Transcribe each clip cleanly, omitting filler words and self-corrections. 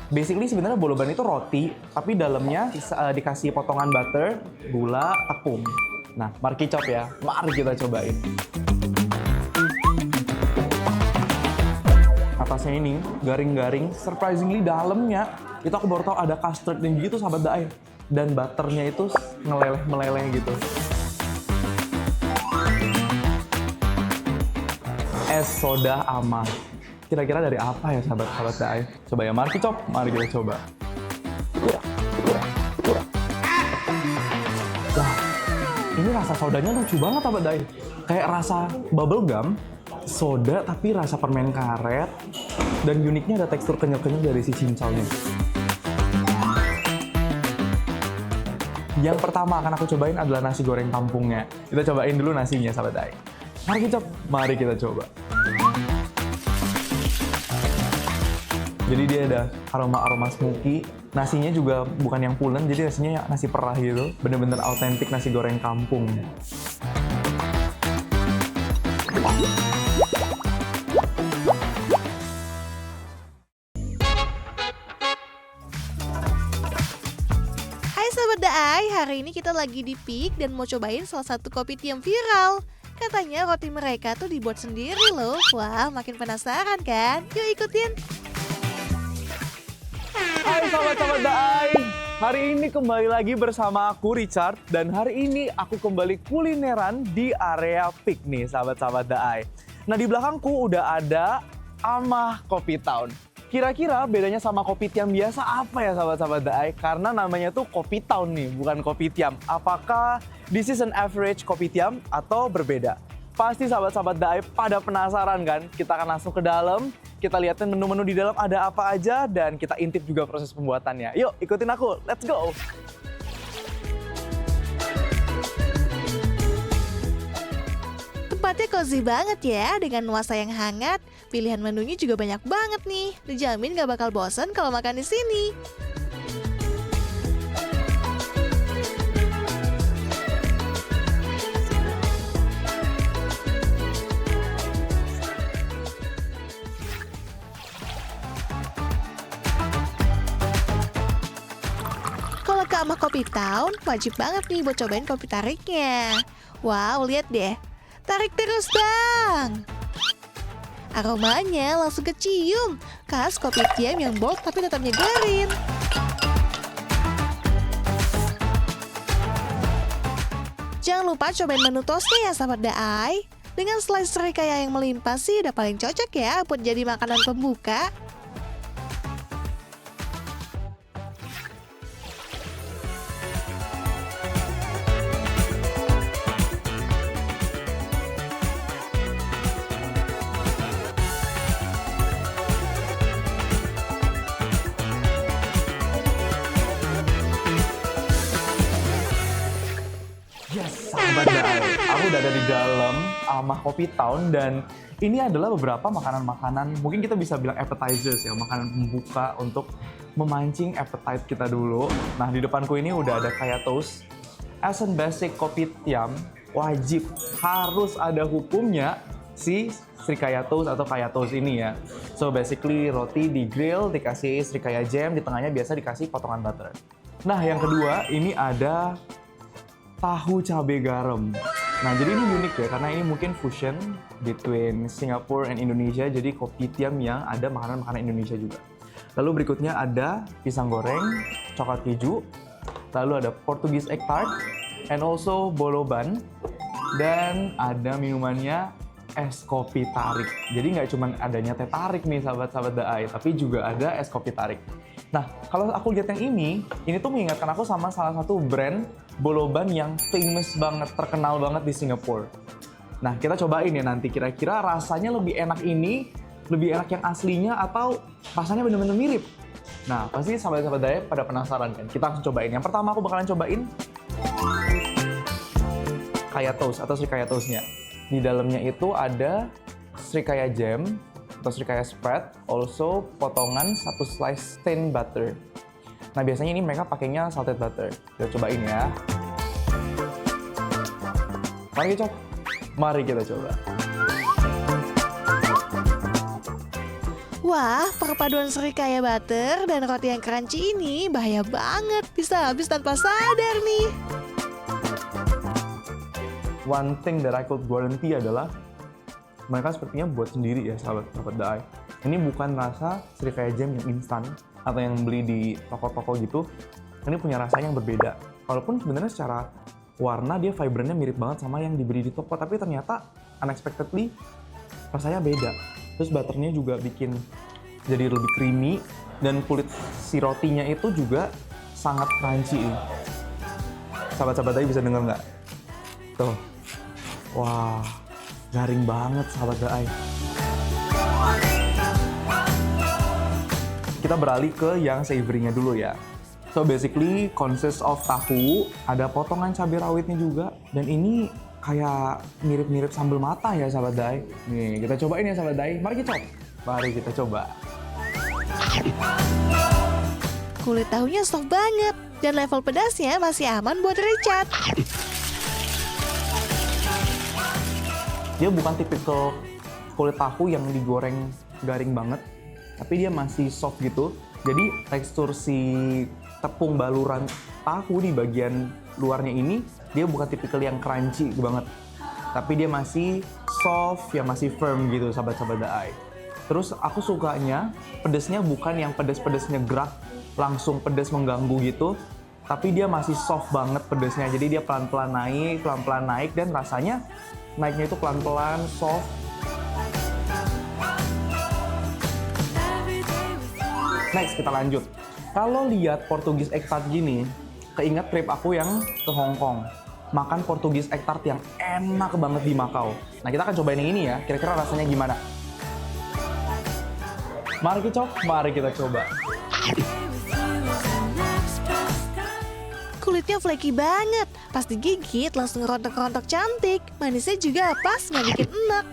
Basically sebenarnya boloban itu roti, tapi dalamnya dikasih potongan butter, gula, tepung. Nah, mari kicop ya. Mari kita cobain. Atasnya ini garing-garing, surprisingly dalamnya itu aku baru tahu ada custard yang gitu sahabat daai. Dan butternya itu meleleh gitu. Es soda ama. Kira-kira dari apa ya sahabat-sahabat daai? Coba ya, mari kicop. Mari kita coba. Wah, ini rasa sodanya lucu banget sahabat daai. Kayak rasa bubble gum, soda tapi rasa permen karet. Dan uniknya ada tekstur kenyal-kenyal dari si cincaunya. Yang pertama akan aku cobain adalah nasi goreng kampungnya. Kita cobain dulu nasinya sahabat daai. Mari kicop. Mari kita coba. Jadi dia ada aroma-aroma smoky. Nasinya juga bukan yang pulen, jadi nasinya nasi perah gitu. Bener-bener autentik nasi goreng kampung. Hai Sobat Daai, hari ini kita lagi di Peak dan mau cobain salah satu kopitiam viral. Katanya roti mereka tuh dibuat sendiri loh. Wah, makin penasaran kan? Yuk ikutin! Hai sahabat-sahabat daai, hari ini kembali lagi bersama aku Richard dan hari ini aku kembali kulineran di area Peak nih sahabat-sahabat daai. Nah di belakangku udah ada Amah Coffee Town. Kira-kira bedanya sama kopitiam biasa apa ya sahabat-sahabat daai? Karena namanya tuh Coffee Town nih, bukan kopitiam. Apakah this is an average kopitiam atau berbeda? Pasti sahabat-sahabat daai pada penasaran kan? Kita akan langsung ke dalam, kita lihatin menu-menu di dalam ada apa aja, dan kita intip juga proses pembuatannya. Yuk, ikutin aku, let's go! Tempatnya cozy banget ya, dengan nuansa yang hangat. Pilihan menunya juga banyak banget nih. Dijamin gak bakal bosan kalau makan di sini. Kalau ke Amah Coffee Town, wajib banget nih buat cobain kopi tariknya. Wow, lihat deh. Tarik terus, Bang! Aromanya langsung kecium. Khas kopitiam yang bold tapi tetap nyegerin. Jangan lupa cobain menu toastnya ya sahabat daai. Dengan slice serikaya yang melimpah sih udah paling cocok ya buat jadi makanan pembuka. Yes, sahabat daai, aku udah ada di dalam Amah Coffee Town dan ini adalah beberapa makanan-makanan, mungkin kita bisa bilang appetizers ya, makanan pembuka untuk memancing appetite kita dulu. Nah, di depanku ini udah ada kaya toast. As a basic kopitiam, wajib harus ada hukumnya si srikaya toast atau kaya toast ini ya. So basically roti di grill, dikasih srikaya jam, di tengahnya biasa dikasih potongan butter. Nah, yang kedua ini ada tahu cabai garam. Nah, jadi ini unik ya, karena ini mungkin fusion between Singapore and Indonesia, jadi kopitiam yang ada makanan-makanan Indonesia juga. Lalu berikutnya ada pisang goreng, coklat keju, lalu ada Portugese egg tart, and also boloban, dan ada minumannya es kopi tarik. Jadi nggak cuma adanya teh tarik nih sahabat-sahabat daai, tapi juga ada es kopi tarik. Nah, kalau aku lihat yang ini tuh mengingatkan aku sama salah satu brand boloban yang famous banget, terkenal banget di Singapura. Nah, kita cobain ya nanti kira-kira rasanya lebih enak ini, lebih enak yang aslinya atau rasanya bener-bener mirip. Nah, pasti sahabat-sahabat daai pada penasaran kan? Kita langsung cobain. Yang pertama aku bakalan cobain kaya toast atau srikaya toastnya. Di dalamnya itu ada srikaya jam atau srikaya spread, also potongan satu slice thin butter. Nah, biasanya ini mereka pakainya salted butter. Kita cobain ya. Mari kita coba. Mari kita coba. Wah, perpaduan srikaya butter dan roti yang crunchy ini bahaya banget. Bisa habis tanpa sadar nih. One thing that I could guarantee adalah mereka sepertinya buat sendiri ya sahabat-sahabat Daai. Ini bukan rasa srikaya jam yang instan atau yang beli di toko-toko gitu. Ini punya rasa yang berbeda. Walaupun sebenarnya secara warna dia vibrantnya mirip banget sama yang dibeli di toko, tapi ternyata unexpectedly rasanya beda. Terus butternya juga bikin jadi lebih creamy dan kulit si rotinya itu juga sangat crunchy. Sahabat-sahabat Daai bisa denger nggak? Tuh, wah, garing banget sahabat Daai. Kita beralih ke yang savory-nya dulu ya. So basically consists of tahu, ada potongan cabai rawitnya juga, dan ini kayak mirip-mirip sambal mata ya sahabat Daai. Nih, kita cobain ya sahabat Daai. Mari kita coba. Kulit tahunya soft banget dan level pedasnya masih aman buat Richard. Dia bukan tipikal kulit tahu yang digoreng garing banget, tapi dia masih soft gitu. Jadi tekstur si tepung baluran tahu di bagian luarnya ini, dia bukan tipikal yang crunchy banget. Tapi dia masih soft, ya masih firm gitu sahabat-sahabat Daai. Terus aku sukanya pedesnya bukan yang pedes-pedes nyegerak, langsung pedes mengganggu gitu. Tapi dia masih soft banget pedesnya. Jadi dia pelan-pelan naik, dan rasanya naiknya itu pelan-pelan, soft. Next, kita lanjut. Kalau lihat Portugis egg tart gini, keinget trip aku yang ke Hong Kong. Makan Portugis egg tart yang enak banget di Macau. Nah, kita akan cobain yang ini ya, kira-kira rasanya gimana. Mari kita coba. Kulitnya flaky banget, pas digigit langsung rontok-rontok cantik. Manisnya juga pas, nggak bikin enak.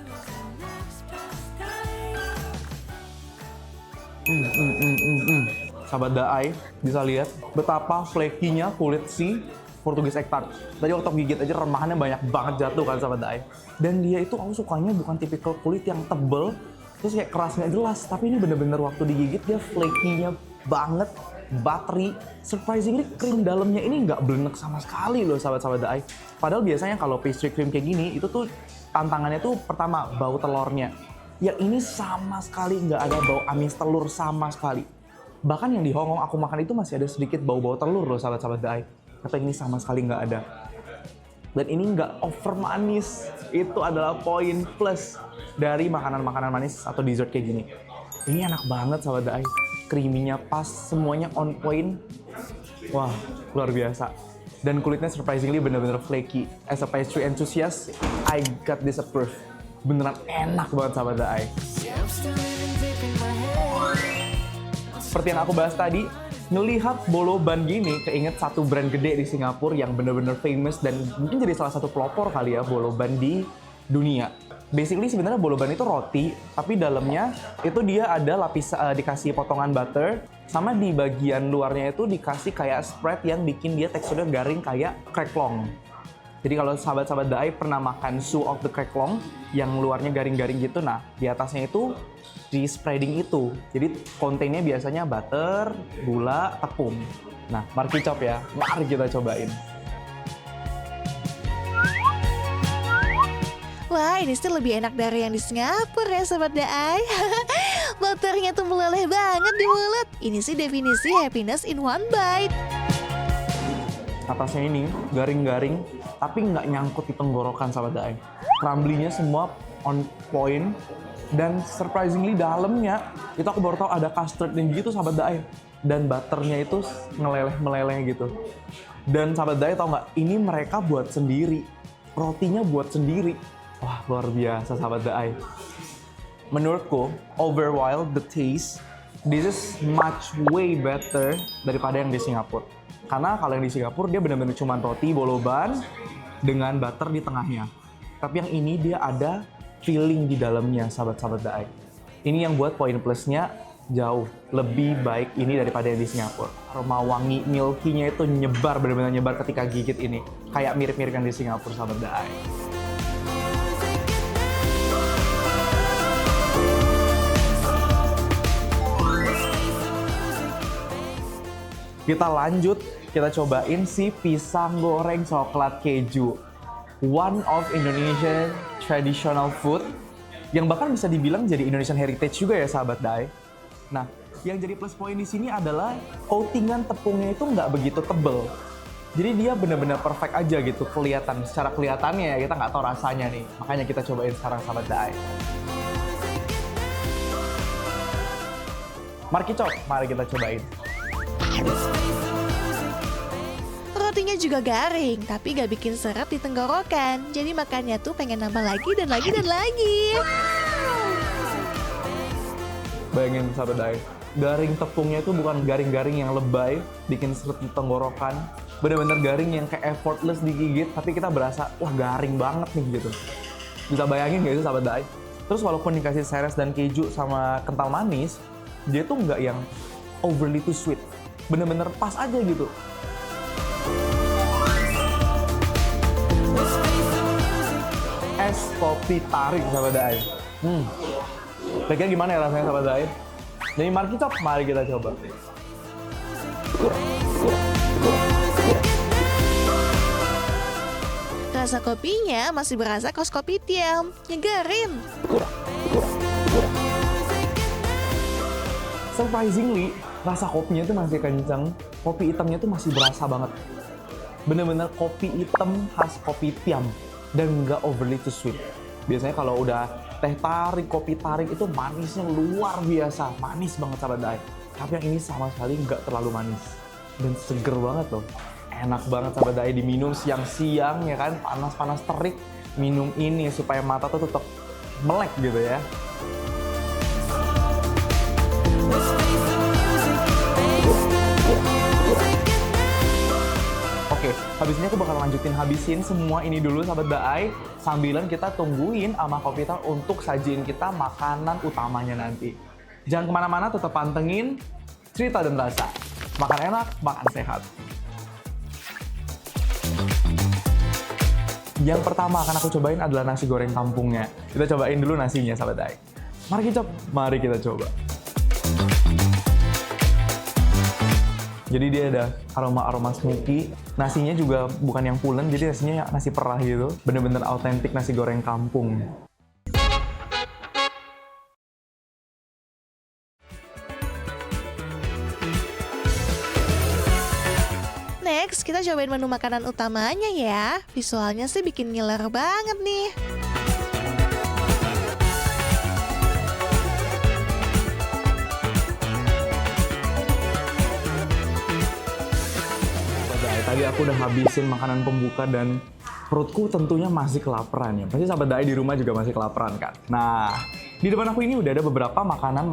Sahabat Daai bisa lihat betapa flaky-nya kulit si Portugis egg tart. Tadi waktu gigit aja remahannya banyak banget jatuh kan sahabat Daai. Dan dia itu aku sukanya bukan tipikal kulit yang tebel, terus kayak keras nggak jelas. Tapi ini bener-bener waktu digigit dia flaky-nya banget, buttery. Surprisingly krim dalamnya ini nggak blenek sama sekali loh sahabat-sahabat Daai. Padahal biasanya kalau pastry cream kayak gini, itu tuh tantangannya tuh pertama bau telurnya. Yang ini sama sekali nggak ada bau amis telur sama sekali. Bahkan yang di Hong Kong aku makan itu masih ada sedikit bau-bau telur loh sahabat-sahabat Daai. Tapi ini sama sekali nggak ada. Dan ini nggak over manis. Itu adalah poin plus dari makanan-makanan manis atau dessert kayak gini. Ini enak banget sahabat Daai. Creamy-nya pas, semuanya on point. Wah, luar biasa. Dan kulitnya surprisingly bener-bener flaky. As a pastry enthusiast, I got this approved. Beneran enak banget sahabat Daai. Seperti yang aku bahas tadi, ngelihat bolo ban gini, keinget satu brand gede di Singapura yang bener-bener famous dan mungkin jadi salah satu pelopor kali ya bolo ban di dunia. Basically sebenarnya bolo ban itu roti, tapi dalamnya itu dia ada lapis dikasih potongan butter, sama di bagian luarnya itu dikasih kayak spread yang bikin dia teksturnya garing kayak crackling. Jadi kalau sahabat-sahabat Daai pernah makan su of the crackling yang luarnya garing-garing gitu, nah di atasnya itu di spreading itu. Jadi kontennya biasanya butter, gula, tepung. Nah, mari kicop ya. Mari kita cobain. Wah, ini sih lebih enak dari yang di Singapura ya Sobat Daai. Butternya tuh meleleh banget di mulut. Ini sih definisi happiness in one bite. Atasnya ini garing-garing, tapi nggak nyangkut di tenggorokan Sobat Daai. Crumbly-nya semua on point. Dan surprisingly dalamnya, itu aku baru tahu ada custard yang gitu Sobat Daai. Dan butternya itu meleleh gitu. Dan Sobat Daai tau nggak, ini mereka buat sendiri. Rotinya buat sendiri. Wah, luar biasa Sahabat Daai. Menurutku, overall the taste, this is much way better daripada yang di Singapura. Karena kalau yang di Singapura dia benar-benar cuma roti bolo ban dengan butter di tengahnya. Tapi yang ini dia ada filling di dalamnya sahabat-sahabat Daai. Ini yang buat poin plusnya jauh lebih baik ini daripada yang di Singapura. Aroma wangi milky-nya itu nyebar, benar-benar nyebar ketika gigit ini. Kayak mirip-mirip yang di Singapura sahabat Daai. Kita lanjut, kita cobain si pisang goreng coklat keju. One of Indonesian traditional food yang bahkan bisa dibilang jadi Indonesian heritage juga ya sahabat Dai. Nah, yang jadi plus point di sini adalah coatingan tepungnya itu nggak begitu tebel. Jadi dia benar-benar perfect aja gitu kelihatan. Secara kelihatannya ya kita nggak tahu rasanya nih. Makanya kita cobain sekarang sahabat Dai. Markicot, mari kita cobain. Rotinya juga garing, tapi gak bikin seret di tenggorokan. Jadi makannya tuh pengen nambah lagi dan lagi dan lagi. Bayangin sahabat Dai, garing tepungnya itu bukan garing-garing yang lebay, bikin seret di tenggorokan. Bener-bener garing yang kayak effortless digigit, tapi kita berasa, wah garing banget nih gitu. Bisa bayangin gak sih sahabat Dai? Terus walaupun dikasih seres dan keju sama kental manis, dia tuh nggak yang overly too sweet. Bener-bener pas aja gitu. Es kopi tarik sahabat Dai. Kira-kira gimana ya rasanya sahabat Dai? Jadi Markicot, mari kita coba. Rasa kopinya masih berasa kos kopi tiam, nyegerin. Surprisingly, rasa kopinya tuh masih kenceng, kopi hitamnya tuh masih berasa banget. Bener-bener kopi hitam khas kopi tiam dan nggak overly too sweet. Biasanya kalau udah teh tarik, kopi tarik itu manisnya luar biasa, manis banget sahabat Dai. Tapi yang ini sama sekali nggak terlalu manis dan seger banget loh. Enak banget sahabat Dai diminum siang-siang ya kan, panas-panas terik. Minum ini supaya mata tuh tetap melek gitu ya. Oke, habis ini aku bakal habisin semua ini dulu sahabat Dai. Sambilan kita tungguin ama Kopi Town untuk sajiin kita makanan utamanya nanti. Jangan kemana-mana, tetap pantengin Cerita dan Rasa. Makan enak, makan sehat. Yang pertama akan aku cobain adalah nasi goreng kampungnya. Kita cobain dulu nasinya sahabat Dai. Mari kita coba. Jadi dia ada aroma-aroma smoky. Nasinya juga bukan yang pulen, jadi nasinya nasi perah gitu. Bener-bener autentik nasi goreng kampung. Next, kita cobain menu makanan utamanya ya. Visualnya sih bikin ngiler banget nih. Tadi aku udah habisin makanan pembuka dan perutku tentunya masih kelaparan ya. Pasti sahabat Dai di rumah juga masih kelaparan kan. Nah, di depan aku ini udah ada beberapa makanan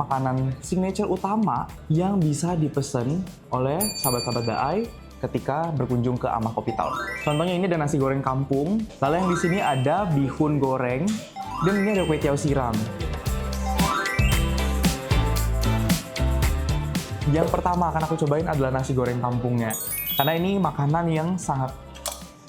signature utama yang bisa dipesan oleh sahabat-sahabat Dai ketika berkunjung ke Ama Kopi Town. Contohnya ini ada nasi goreng kampung, lalu yang di sini ada bihun goreng, dan ini ada kue tiaw siram. Yang pertama akan aku cobain adalah nasi goreng kampungnya. Karena ini makanan yang sangat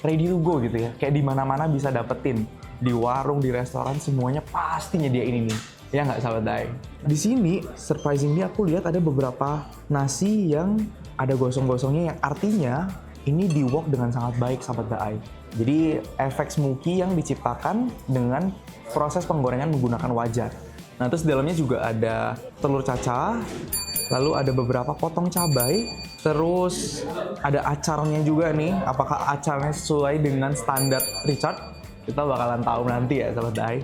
ready to go gitu ya. Kayak di mana-mana bisa dapetin. Di warung, di restoran, semuanya pasti nyediain ini. Ya nggak sahabat Dai? Di sini, surprisingly aku lihat ada beberapa nasi yang ada gosong-gosongnya yang artinya ini di-wok dengan sangat baik sahabat Dai. Jadi efek smoky yang diciptakan dengan proses penggorengan menggunakan wajan. Nah terus di dalamnya juga ada telur cacah, lalu ada beberapa potong cabai, terus ada acarnya juga nih. Apakah acarnya sesuai dengan standar Richard? Kita bakalan tahu nanti ya sahabat Dai.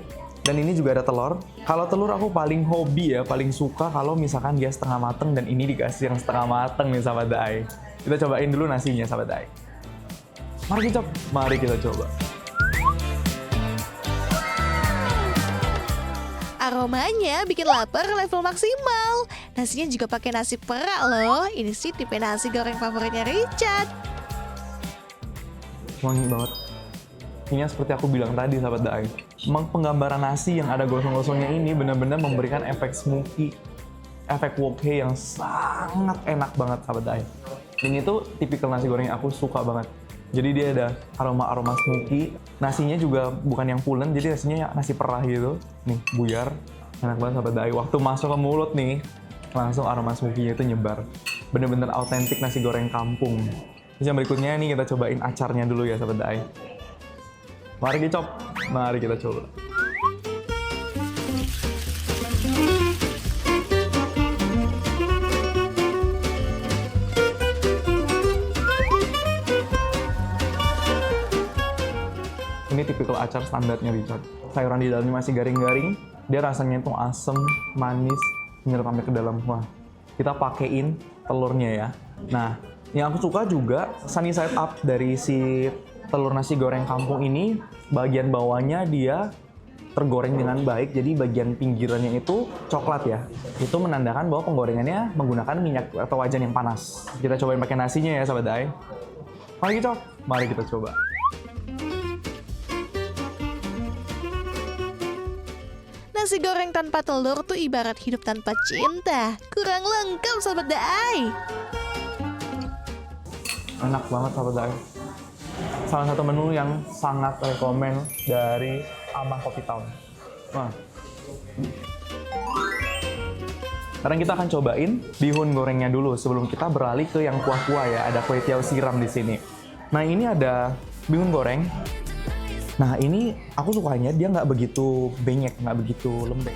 Dan ini juga ada telur. Kalau telur aku paling hobi ya, paling suka kalau misalkan dia setengah mateng dan ini dikasih yang setengah mateng nih sahabat Dai. Kita cobain dulu nasinya sahabat Dai. Mari kita coba. Aromanya bikin lapar level maksimal. Nasinya juga pakai nasi perak loh. Ini sih tipe nasi goreng favoritnya Richard. Wangi banget. Ini seperti aku bilang tadi sahabat Dai. Memang penggambaran nasi yang ada gosong-gosongnya ini benar-benar memberikan efek smoky, efek wokhe yang sangat enak banget sahabat Dai. Ini tuh tipikal nasi goreng yang aku suka banget. Jadi dia ada aroma-aroma smoky. Nasinya juga bukan yang pulen, jadi nasinya nasi perah gitu. Nih, buyar. Enak banget sahabat Dai. Waktu masuk ke mulut nih, Langsung aroma smoky-nya itu nyebar. Bener-bener autentik nasi goreng kampung. Terus yang berikutnya nih kita cobain acarnya dulu ya sahabat Daai. Mari dicop, mari kita coba. Ini tipikal acar standarnya Richard. Sayuran di dalamnya masih garing-garing, dia rasanya itu asem, manis, menyerap sampai ke dalam. Wah, kita pakein telurnya ya. Nah, yang aku suka juga sunny side up dari si telur nasi goreng kampung ini, bagian bawahnya dia tergoreng dengan baik, jadi bagian pinggirannya itu coklat ya. Itu menandakan bahwa penggorengannya menggunakan minyak atau wajan yang panas. Kita cobain pakai nasinya ya sahabat Daai. Mari kita coba. Nasi goreng tanpa telur tuh ibarat hidup tanpa cinta. Kurang lengkap sahabat Daai. Enak banget sahabat Daai. Salah satu menu yang sangat rekomen dari Amah Coffee Town. Nah. Sekarang kita akan cobain bihun gorengnya dulu sebelum kita beralih ke yang kuah-kuah ya. Ada kue tiaw siram di sini. Nah ini ada bihun goreng. Nah ini aku sukanya dia nggak begitu benyek, nggak begitu lembek.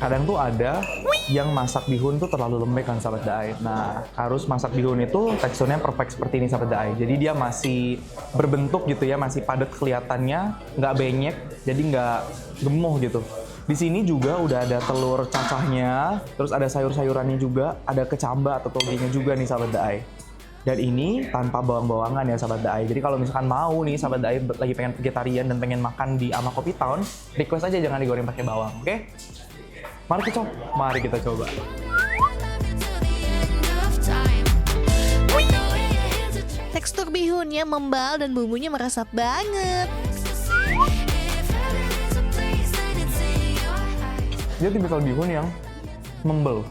Kadang tuh ada yang masak bihun tuh terlalu lembek kan sahabat Daai. Nah harus masak bihun itu teksturnya perfect seperti ini sahabat Daai. Jadi dia masih berbentuk gitu ya, masih padat kelihatannya, nggak benyek, jadi nggak gemuh gitu. Di sini juga udah ada telur cacahnya, terus ada sayur-sayurannya juga, ada kecamba atau togenya juga nih sahabat Daai. Dan ini tanpa bawang-bawangan ya sahabat Daai. Jadi kalau misalkan mau nih sahabat Daai lagi pengen vegetarian dan pengen makan di Amah Coffee Town, request aja jangan digoreng pakai bawang, oke? Mari kita coba. Tekstur bihunnya membal dan bumbunya meresap banget. Dia tipikal bihun yang membel.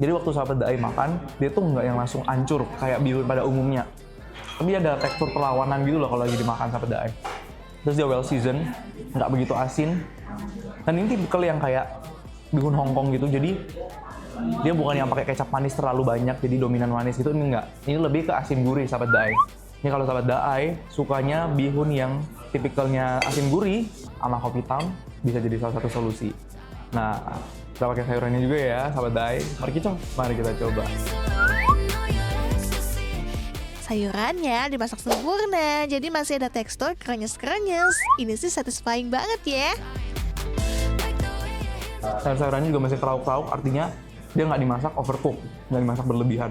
Jadi waktu sahabat Daai makan, dia tuh nggak yang langsung hancur kayak bihun pada umumnya. Tapi ada tekstur perlawanan gitu loh kalau lagi dimakan sahabat Daai. Terus dia well seasoned, nggak begitu asin. Dan ini tipikal yang kayak bihun Hongkong gitu, jadi dia bukan yang pakai kecap manis terlalu banyak, jadi dominan manis itu ini enggak. Ini lebih ke asin gurih sahabat Daai. Ini kalau sahabat Daai sukanya bihun yang tipikalnya asin gurih, Amah Coffee Town bisa jadi salah satu solusi. Nah, kita pakai sayurannya juga ya sahabat Daai. Mari kita coba. Sayurannya dimasak sempurna, jadi masih ada tekstur krenyes-krenyes. Ini sih satisfying banget ya. Sayur-sayurannya juga masih kerauk-kerauk, artinya dia nggak dimasak overcook, nggak dimasak berlebihan.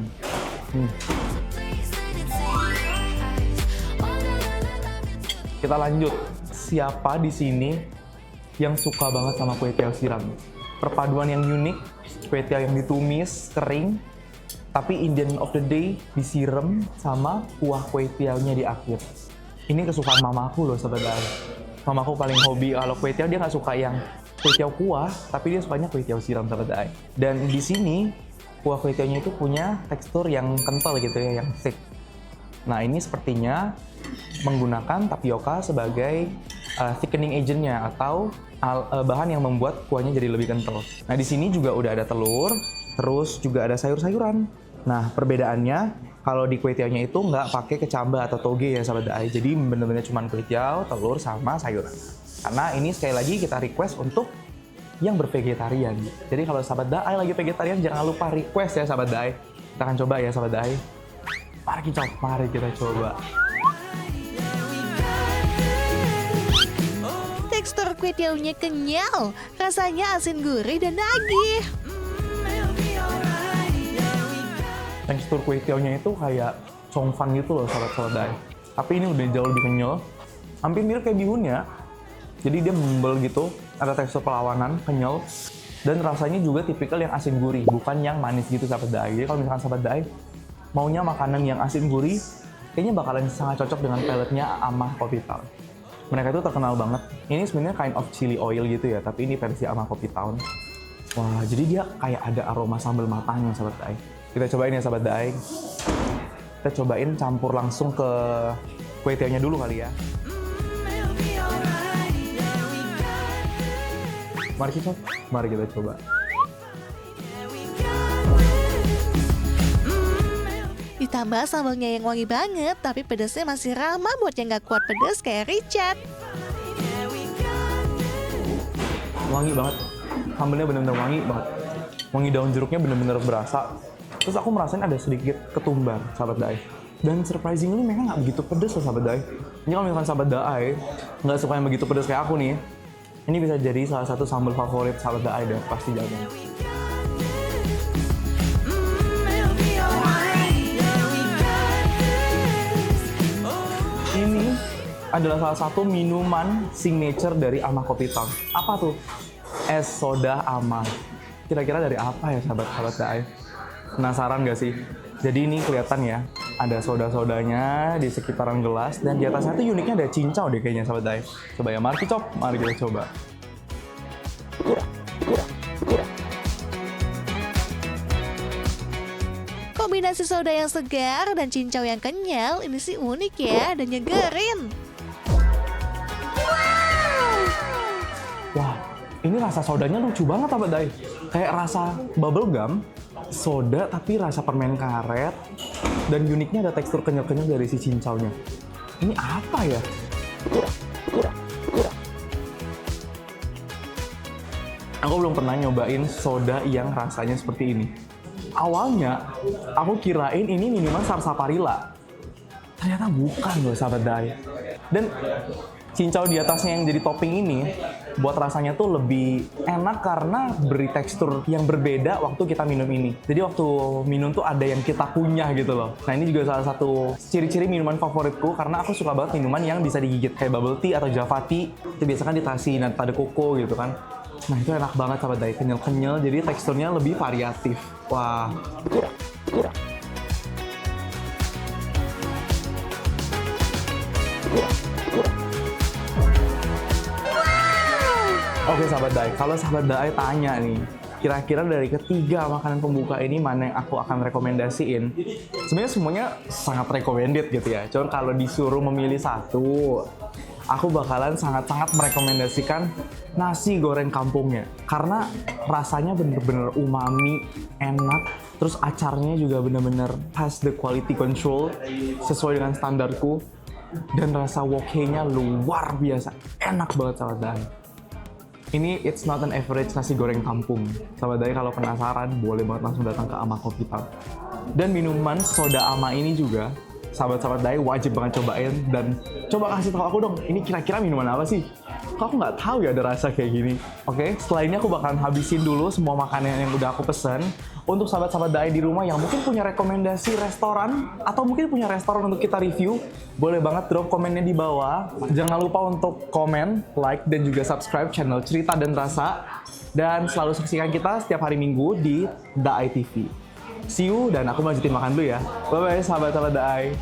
Kita lanjut. Siapa di sini yang suka banget sama kue tiaw siram? Perpaduan yang unik, kue tiaw yang ditumis, kering, tapi in the end of the day disiram sama kuah kue tiawnya di akhir. Ini kesukaan mamaku loh sahabat Daai. Mamaku paling hobi kalau kue tiaw, dia nggak suka yang kue tiaw kuah, tapi dia sukanya kue tiaw siram sahabat Daai. Dan di sini kuah kue tiawnya itu punya tekstur yang kental gitu ya, yang thick. Nah ini sepertinya menggunakan tapioka sebagai thickening agentnya atau bahan yang membuat kuahnya jadi lebih kental. Nah di sini juga udah ada telur, terus juga ada sayur-sayuran. Nah perbedaannya kalau di kue tiawnya itu nggak pakai kecamba atau toge ya sahabat Daai. Jadi bener-bener cuma kue tiaw, telur sama sayuran. Karena ini sekali lagi kita request untuk yang bervegetarian. Jadi kalau sahabat Daai lagi vegetarian jangan lupa request ya sahabat Daai. Kita akan coba ya sahabat Daai. Mari kita coba. Tekstur kue tiawnya kenyal, rasanya asin gurih dan nagih. Tekstur kue tiawnya itu kayak congfan gitu loh sahabat-sahabat Daai. Tapi ini udah jauh lebih kenyal. Hampir mirip kayak bihunnya. Jadi dia membel gitu, ada tekstur perlawanan, kenyal. Dan rasanya juga tipikal yang asin gurih, bukan yang manis gitu sahabat Daai. Jadi kalau misalkan sahabat Daai maunya makanan yang asin gurih, kayaknya bakalan sangat cocok dengan peletnya Amah Coffee Town. Mereka itu terkenal banget. Ini sebenarnya kind of chili oil gitu ya, tapi ini versi Amah Coffee Town. Wah, jadi dia kayak ada aroma sambal matangnya sahabat Daai. Kita cobain ya sahabat Daai. Kita cobain campur langsung ke kue tiawnya dulu kali ya. Mari kita coba. Ditambah sambalnya yang wangi banget, tapi pedasnya masih ramah buat yang gak kuat pedas kayak Richard. Wangi banget, sambalnya bener-bener wangi banget. Wangi daun jeruknya bener-bener berasa. Terus aku merasain ada sedikit ketumbar, sahabat Daai. Dan surprisingly mereka nggak begitu pedas loh, sahabat Daai. Ini kalau misalkan sahabat Daai nggak suka yang begitu pedas kayak aku nih, ini bisa jadi salah satu sambal favorit sahabat Daai dan pasti jago. Ini adalah salah satu minuman signature dari Amah Coffee Town. Apa tuh? Es soda Amah. Kira-kira dari apa ya sahabat-sahabat Daai? Penasaran gak sih? Jadi ini kelihatan ya, ada soda-sodanya di sekitaran gelas dan di atasnya tuh uniknya ada cincau deh kayaknya sahabat Daai. Coba ya, mari kita coba. Kombinasi soda yang segar dan cincau yang kenyal ini sih unik ya dan nyegerin. Wah, ini rasa sodanya lucu banget sahabat Daai. Kayak rasa bubble gum, soda tapi rasa permen karet, dan uniknya ada tekstur kenyal-kenyal dari si cincaunya. Ini apa ya? Aku belum pernah nyobain soda yang rasanya seperti ini. Awalnya, aku kirain ini minuman sarsaparilla. Ternyata bukan loh sahabat Daai. Dan cincau di atasnya yang jadi topping ini buat rasanya tuh lebih enak karena beri tekstur yang berbeda waktu kita minum ini. Jadi waktu minum tuh ada yang kita punya gitu loh. Nah ini juga salah satu ciri-ciri minuman favoritku karena aku suka banget minuman yang bisa digigit kayak bubble tea atau java tea. Itu biasanya kan dikasih nata de coco gitu kan. Nah itu enak banget sahabat Daai, kenyal-kenyal jadi teksturnya lebih variatif. Wah. Oke sahabat Daai, kalau sahabat Daai tanya nih, kira-kira dari ketiga makanan pembuka ini mana yang aku akan rekomendasiin? Sebenarnya semuanya sangat recommended gitu ya. Cuman kalau disuruh memilih satu, aku bakalan sangat-sangat merekomendasikan nasi goreng kampungnya. Karena rasanya bener-bener umami, enak, terus acarnya juga bener-bener has the quality control sesuai dengan standarku. Dan rasa woke-nya luar biasa, enak banget sahabat Daai. Ini it's not an average nasi goreng kampung. Sahabat Daai kalau penasaran, boleh banget langsung datang ke Amah Coffee Town. Dan minuman soda Amah ini juga, sahabat-sahabat Daai wajib banget cobain. Dan coba kasih tahu aku dong, ini kira-kira minuman apa sih? Kok aku nggak tahu ya ada rasa kayak gini. Oke, setelah ini aku bakalan habisin dulu semua makanan yang udah aku pesen. Untuk sahabat-sahabat Daai di rumah yang mungkin punya rekomendasi restoran atau mungkin punya restoran untuk kita review, boleh banget drop komennya di bawah. Jangan lupa untuk komen, like, dan juga subscribe channel Cerita dan Rasa. Dan selalu saksikan kita setiap hari Minggu di Daai TV. See you, dan aku lanjutin makan dulu ya. Bye-bye sahabat-sahabat Daai.